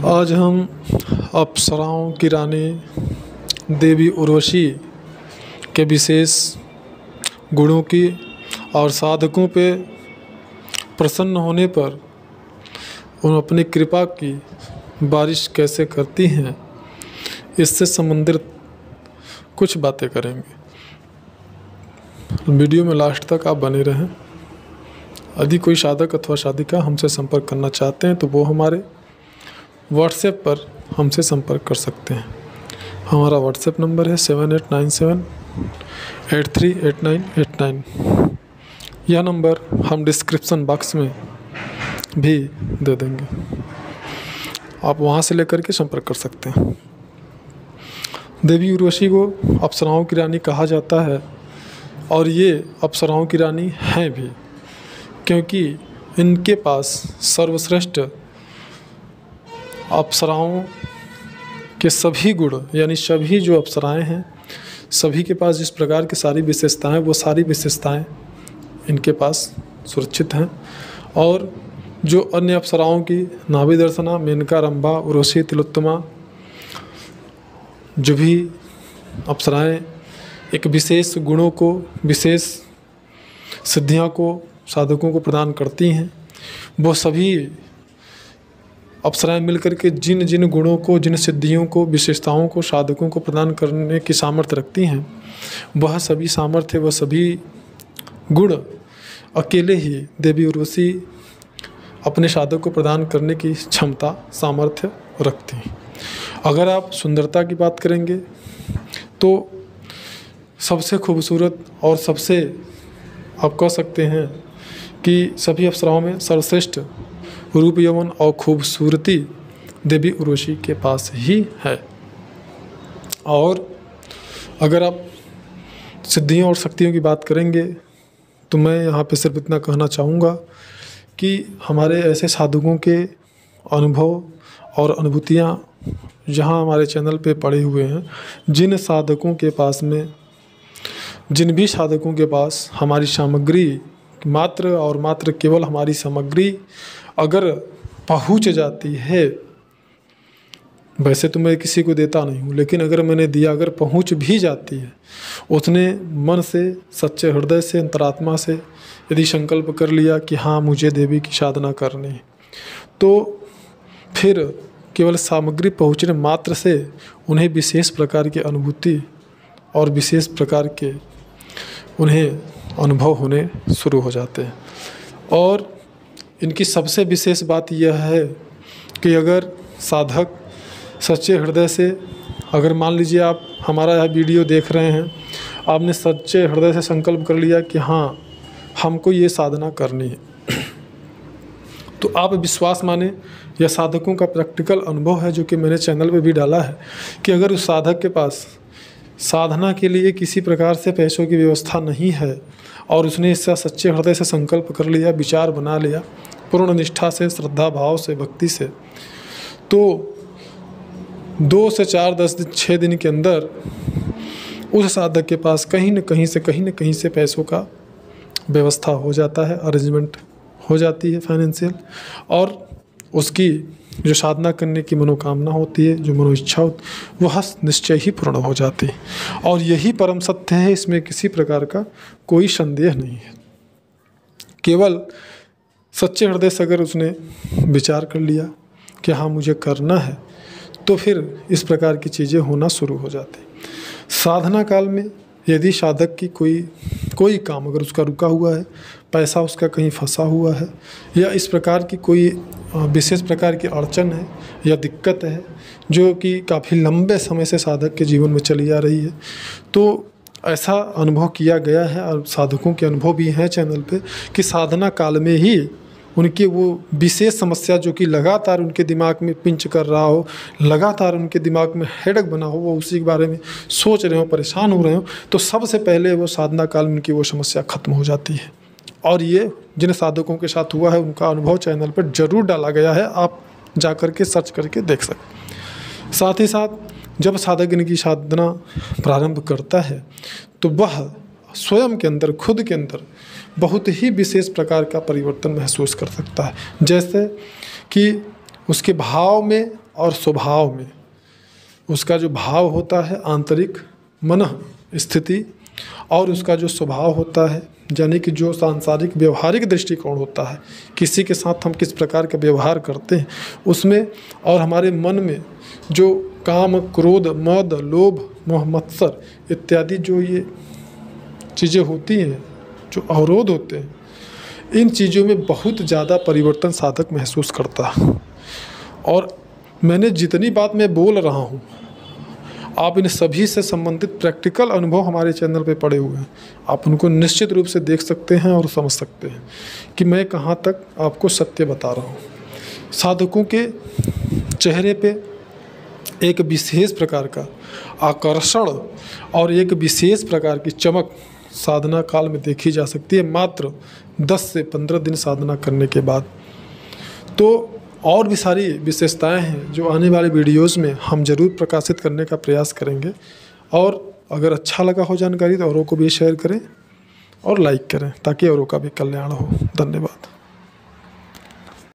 आज हम अप्सराओं की रानी देवी उर्वशी के विशेष गुणों की और साधकों पे प्रसन्न होने पर उन अपनी कृपा की बारिश कैसे करती हैं, इससे संबंधित कुछ बातें करेंगे। वीडियो में लास्ट तक आप बने रहें। यदि कोई साधक अथवा साधिका हमसे संपर्क करना चाहते हैं तो वो हमारे व्हाट्सएप पर हमसे संपर्क कर सकते हैं। हमारा व्हाट्सएप नंबर है 7897838989। यह नंबर हम डिस्क्रिप्शन बॉक्स में भी दे देंगे, आप वहां से लेकर के संपर्क कर सकते हैं। देवी उर्वशी को अप्सराओं की रानी कहा जाता है और ये अप्सराओं की रानी हैं भी, क्योंकि इनके पास सर्वश्रेष्ठ अप्सराओं के सभी गुण, यानी सभी जो अप्सराएं हैं सभी के पास जिस प्रकार की सारी विशेषताएं, वो सारी विशेषताएं इनके पास सुरक्षित हैं। और जो अन्य अप्सराओं की नाभि दर्शना, मेनका, रंभा, उर्वशी, तिलोत्तमा, जो भी अप्सराएं एक विशेष गुणों को, विशेष सिद्धियों को साधकों को प्रदान करती हैं, वो सभी अप्सराएं मिलकर के जिन जिन गुणों को, जिन सिद्धियों को, विशेषताओं को साधकों को प्रदान करने की सामर्थ्य रखती हैं, वह सभी सामर्थ्य, वह सभी गुण अकेले ही देवी उर्वशी अपने साधक को प्रदान करने की क्षमता, सामर्थ्य रखती हैं। अगर आप सुंदरता की बात करेंगे तो सबसे खूबसूरत और सबसे, आप कह सकते हैं कि सभी अप्सराओं में सर्वश्रेष्ठ रूप, यौवन और खूबसूरती देवी उर्वशी के पास ही है। और अगर आप सिद्धियों और शक्तियों की बात करेंगे तो मैं यहाँ पे सिर्फ इतना कहना चाहूँगा कि हमारे ऐसे साधकों के अनुभव और अनुभूतियाँ जहाँ हमारे चैनल पे पड़े हुए हैं, जिन साधकों के पास में, जिन भी साधकों के पास हमारी सामग्री मात्र और मात्र केवल हमारी सामग्री अगर पहुंच जाती है, वैसे तो मैं किसी को देता नहीं हूँ, लेकिन अगर मैंने दिया, अगर पहुंच भी जाती है, उसने मन से, सच्चे हृदय से, अंतरात्मा से यदि संकल्प कर लिया कि हाँ मुझे देवी की साधना करनी है, तो फिर केवल सामग्री पहुँचने मात्र से उन्हें विशेष प्रकार की अनुभूति और विशेष प्रकार के उन्हें अनुभव होने शुरू हो जाते हैं। और इनकी सबसे विशेष बात यह है कि अगर साधक सच्चे हृदय से, अगर मान लीजिए आप हमारा यह वीडियो देख रहे हैं, आपने सच्चे हृदय से संकल्प कर लिया कि हाँ हमको ये साधना करनी है, तो आप विश्वास माने, यह साधकों का प्रैक्टिकल अनुभव है जो कि मैंने चैनल पे भी डाला है, कि अगर उस साधक के पास साधना के लिए किसी प्रकार से पैसों की व्यवस्था नहीं है और उसने इससे सच्चे हृदय से संकल्प कर लिया, विचार बना लिया, पूर्ण निष्ठा से, श्रद्धा भाव से, भक्ति से, तो 2 से 4, 10 दिन, 6 दिन के अंदर उस साधक के पास कहीं न कहीं से पैसों का व्यवस्था हो जाता है, अरेंजमेंट हो जाती है फाइनेंशियल, और उसकी जो साधना करने की मनोकामना होती है, जो मनोइच्छा होती, वह निश्चय ही पूर्ण हो जाती है। और यही परम सत्य है, इसमें किसी प्रकार का कोई संदेह नहीं है। केवल सच्चे हृदय से अगर उसने विचार कर लिया कि हाँ मुझे करना है, तो फिर इस प्रकार की चीज़ें होना शुरू हो जाती। साधना काल में यदि साधक की कोई काम अगर उसका रुका हुआ है, पैसा उसका कहीं फंसा हुआ है, या इस प्रकार की कोई विशेष प्रकार की अड़चन है या दिक्कत है जो कि काफ़ी लंबे समय से साधक के जीवन में चली आ रही है, तो ऐसा अनुभव किया गया है और साधकों के अनुभव भी हैं चैनल पे कि साधना काल में ही उनकी वो विशेष समस्या जो कि लगातार उनके दिमाग में पिंच कर रहा हो, लगातार उनके दिमाग में हेडेक बना हो, वो उसी के बारे में सोच रहे हो, परेशान हो रहे हो, तो सबसे पहले वो साधना काल में उनकी वो समस्या खत्म हो जाती है। और ये जिन साधकों के साथ हुआ है उनका अनुभव चैनल पर जरूर डाला गया है, आप जा कर के सर्च करके देख सकते। साथ ही साथ जब साधक इनकी साधना प्रारंभ करता है तो वह स्वयं के अंदर, खुद के अंदर बहुत ही विशेष प्रकार का परिवर्तन महसूस कर सकता है। जैसे कि उसके भाव में और स्वभाव में, उसका जो भाव होता है आंतरिक मन स्थिति, और उसका जो स्वभाव होता है यानी कि जो सांसारिक व्यवहारिक दृष्टिकोण होता है, किसी के साथ हम किस प्रकार का व्यवहार करते हैं उसमें, और हमारे मन में जो काम क्रोध मद लोभ मोह मत्सर इत्यादि जो ये चीज़ें होती हैं, जो अवरोध होते हैं, इन चीज़ों में बहुत ज़्यादा परिवर्तन साधक महसूस करता है। और मैंने जितनी बात मैं बोल रहा हूँ, आप इन सभी से संबंधित प्रैक्टिकल अनुभव हमारे चैनल पे पड़े हुए हैं, आप उनको निश्चित रूप से देख सकते हैं और समझ सकते हैं कि मैं कहाँ तक आपको सत्य बता रहा हूँ। साधकों के चेहरे पे एक विशेष प्रकार का आकर्षण और एक विशेष प्रकार की चमक साधना काल में देखी जा सकती है, मात्र 10 से 15 दिन साधना करने के बाद। तो और भी सारी विशेषताएं हैं जो आने वाले वीडियोस में हम ज़रूर प्रकाशित करने का प्रयास करेंगे। और अगर अच्छा लगा हो जानकारी तो औरों को भी शेयर करें और लाइक करें ताकि औरों का भी कल्याण हो। धन्यवाद।